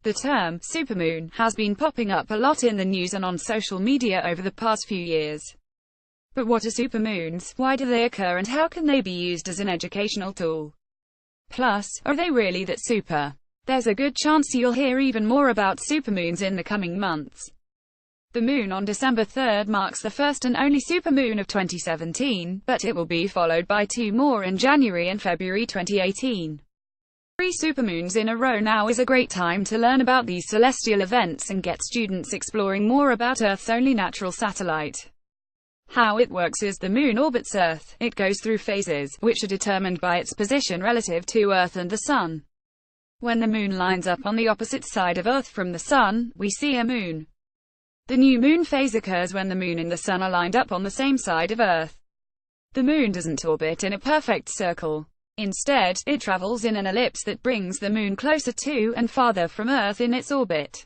The term supermoon has been popping up a lot in the news and on social media over the past few years. But what are supermoons, why do they occur, and how can they be used as an educational tool? Plus, are they really that super? There's a good chance you'll hear even more about supermoons in the coming months. The moon on December 3rd marks the first and only supermoon of 2017, but it will be followed by 2 more in January and February 2018. 3 supermoons in a row now is a great time to learn about these celestial events and get students exploring more about Earth's only natural satellite. How it works is the moon orbits Earth. It goes through phases, which are determined by its position relative to Earth and the Sun. When the moon lines up on the opposite side of Earth from the Sun, we see a moon. The new moon phase occurs when the moon and the Sun are lined up on the same side of Earth. The moon doesn't orbit in a perfect circle. Instead, it travels in an ellipse that brings the moon closer to and farther from Earth in its orbit.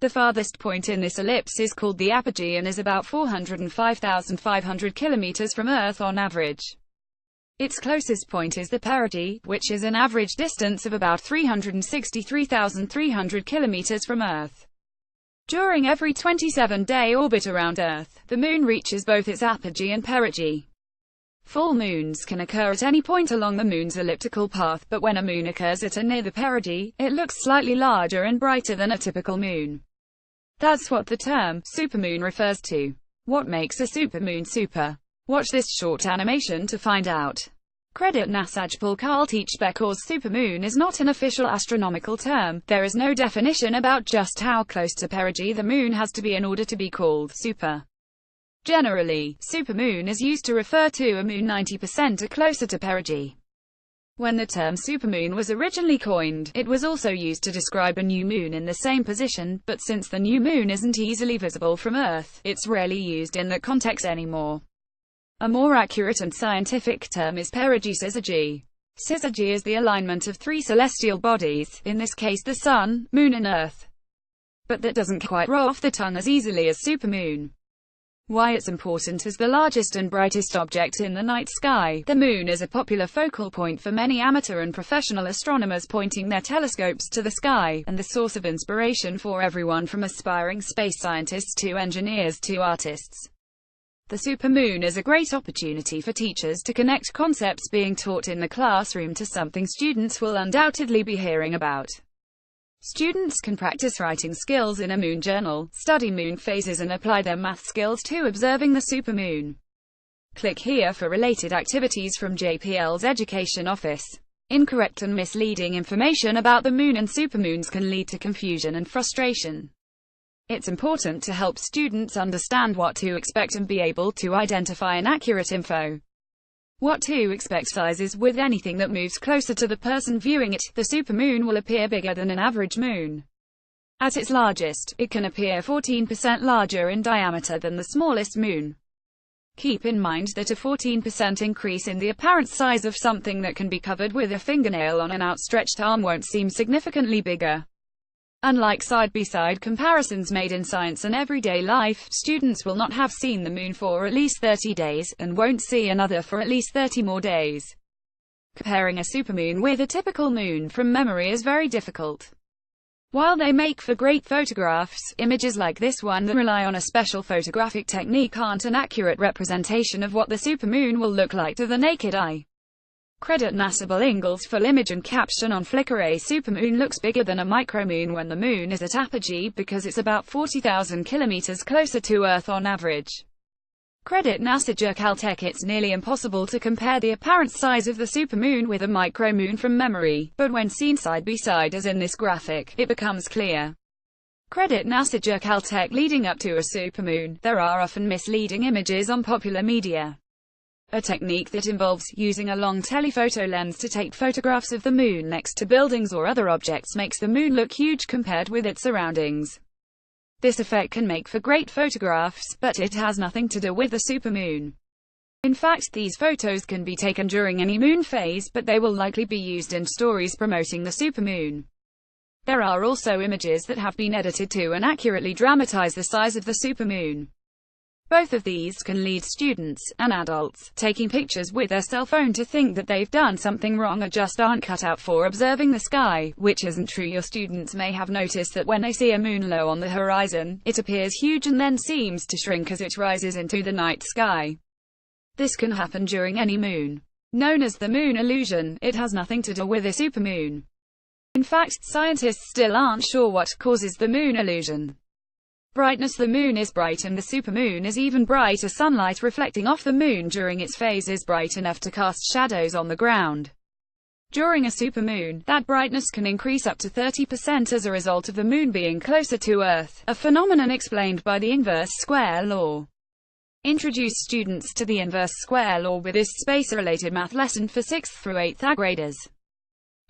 The farthest point in this ellipse is called the apogee and is about 405,500 kilometers from Earth on average. Its closest point is the perigee, which is an average distance of about 363,300 kilometers from Earth. During every 27-day orbit around Earth, the moon reaches both its apogee and perigee. Full moons can occur at any point along the moon's elliptical path, but when a moon occurs at or near the perigee, it looks slightly larger and brighter than a typical moon. That's what the term supermoon refers to. What makes a supermoon super? Watch this short animation to find out. Credit NASA teachable. Teachable supermoon is not an official astronomical term. There is no definition about just how close to perigee the moon has to be in order to be called super. Generally, supermoon is used to refer to a moon 90% or closer to perigee. When the term supermoon was originally coined, it was also used to describe a new moon in the same position, but since the new moon isn't easily visible from Earth, it's rarely used in that context anymore. A more accurate and scientific term is perigee syzygy. Syzygy is the alignment of 3 celestial bodies, in this case the Sun, Moon and Earth. But that doesn't quite roll off the tongue as easily as supermoon. Why it's important: as the largest and brightest object in the night sky, the moon is a popular focal point for many amateur and professional astronomers pointing their telescopes to the sky, and the source of inspiration for everyone from aspiring space scientists to engineers to artists. The supermoon is a great opportunity for teachers to connect concepts being taught in the classroom to something students will undoubtedly be hearing about. Students can practice writing skills in a moon journal, study moon phases and apply their math skills to observing the supermoon. Click here for related activities from JPL's Education Office. Incorrect and misleading information about the moon and supermoons can lead to confusion and frustration. It's important to help students understand what to expect and be able to identify inaccurate info. What to expect: sizes with anything that moves closer to the person viewing it. The supermoon will appear bigger than an average moon. At its largest, it can appear 14% larger in diameter than the smallest moon. Keep in mind that a 14% increase in the apparent size of something that can be covered with a fingernail on an outstretched arm won't seem significantly bigger. Unlike side-by-side comparisons made in science and everyday life, students will not have seen the moon for at least 30 days, and won't see another for at least 30 more days. Comparing a supermoon with a typical moon from memory is very difficult. While they make for great photographs, images like this one that rely on a special photographic technique aren't an accurate representation of what the supermoon will look like to the naked eye. Credit NASA Ingles full image and caption on Flickr. A supermoon looks bigger than a micromoon when the moon is at apogee because it's about 40,000 kilometers closer to Earth on average. Credit NASA Caltech. It's nearly impossible to compare the apparent size of the supermoon with a micromoon from memory, but when seen side by side as in this graphic, it becomes clear. Credit NASA Caltech. Leading up to a supermoon, there are often misleading images on popular media. A technique that involves using a long telephoto lens to take photographs of the moon next to buildings or other objects makes the moon look huge compared with its surroundings. This effect can make for great photographs, but it has nothing to do with the supermoon. In fact, these photos can be taken during any moon phase, but they will likely be used in stories promoting the supermoon. There are also images that have been edited to inaccurately dramatize the size of the supermoon. Both of these can lead students, and adults, taking pictures with their cell phone to think that they've done something wrong or just aren't cut out for observing the sky, which isn't true. Your students may have noticed that when they see a moon low on the horizon, it appears huge and then seems to shrink as it rises into the night sky. This can happen during any moon. Known as the moon illusion, it has nothing to do with a supermoon. In fact, scientists still aren't sure what causes the moon illusion. Brightness: the moon is bright and the supermoon is even brighter. Sunlight reflecting off the moon during its phase is bright enough to cast shadows on the ground. During a supermoon, that brightness can increase up to 30% as a result of the moon being closer to Earth, a phenomenon explained by the inverse square law. Introduce students to the inverse square law with this space-related math lesson for 6th through 8th graders.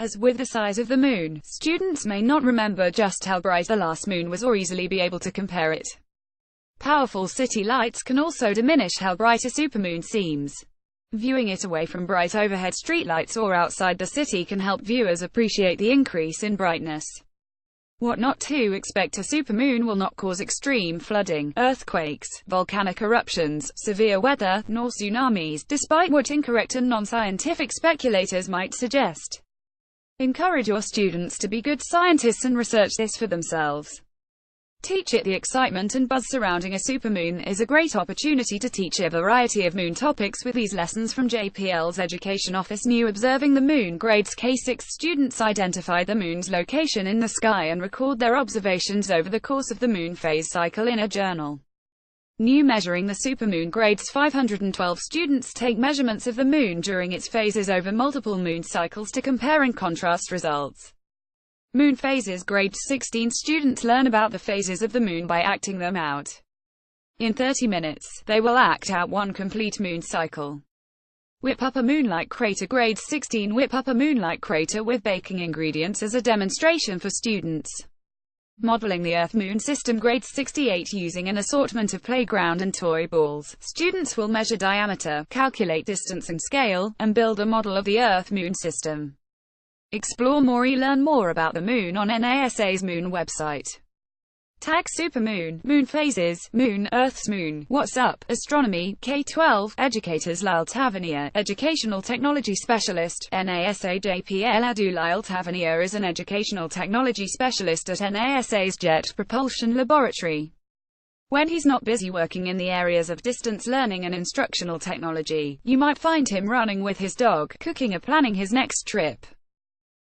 As with the size of the moon, students may not remember just how bright the last moon was or easily be able to compare it. Powerful city lights can also diminish how bright a supermoon seems. Viewing it away from bright overhead streetlights or outside the city can help viewers appreciate the increase in brightness. What not to expect: a supermoon will not cause extreme flooding, earthquakes, volcanic eruptions, severe weather, nor tsunamis, despite what incorrect and non-scientific speculators might suggest. Encourage your students to be good scientists and research this for themselves. Teach it. The excitement and buzz surrounding a supermoon is a great opportunity to teach a variety of moon topics with these lessons from JPL's Education Office. New: observing the moon. Grades K6 students identify the moon's location in the sky and record their observations over the course of the moon phase cycle in a journal. New: measuring the supermoon. Grades 512 students take measurements of the moon during its phases over multiple moon cycles to compare and contrast results. Moon phases. Grade 16 students learn about the phases of the moon by acting them out. In 30 minutes, they will act out one complete moon cycle. Whip up a moonlight crater. Grade 16 whip up a moonlight crater with baking ingredients as a demonstration for students. Modeling the Earth-Moon system. Grade 68 using an assortment of playground and toy balls, students will measure diameter, calculate distance and scale, and build a model of the Earth-Moon system. Explore more. Learn more about the moon on NASA's Moon website. Tag: supermoon, moon phases, moon, Earth's moon. What's up? Astronomy, K-12, educators. Lyle Tavernier, educational technology specialist, NASA. JPL Adu. Lyle Tavernier is an educational technology specialist at NASA's Jet Propulsion Laboratory. When he's not busy working in the areas of distance learning and instructional technology, you might find him running with his dog, cooking or planning his next trip.